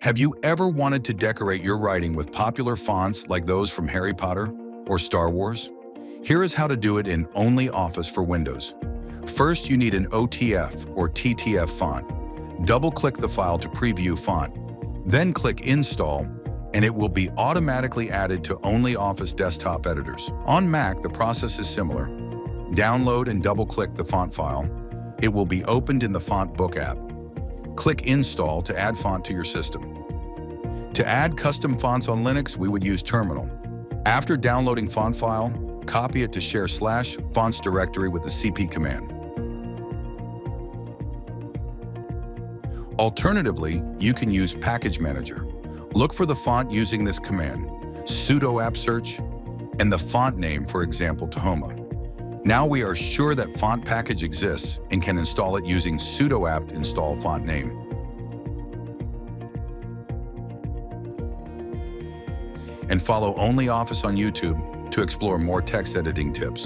Have you ever wanted to decorate your writing with popular fonts like those from Harry Potter or Star Wars? Here is how to do it in ONLYOFFICE for Windows. First, you need an OTF or TTF font. Double-click the file to preview font. Then click Install, and it will be automatically added to ONLYOFFICE desktop editors. On Mac, the process is similar. Download and double-click the font file. It will be opened in the Font Book app. Click Install to add font to your system. To add custom fonts on Linux, we would use Terminal. After downloading font file, copy it to share/fonts directory with the cp command. Alternatively, you can use Package Manager. Look for the font using this command, sudo app search, and the font name, for example, Tahoma. Now we are sure that font package exists and can install it using sudo apt install font name. And follow ONLYOFFICE on YouTube to explore more text editing tips.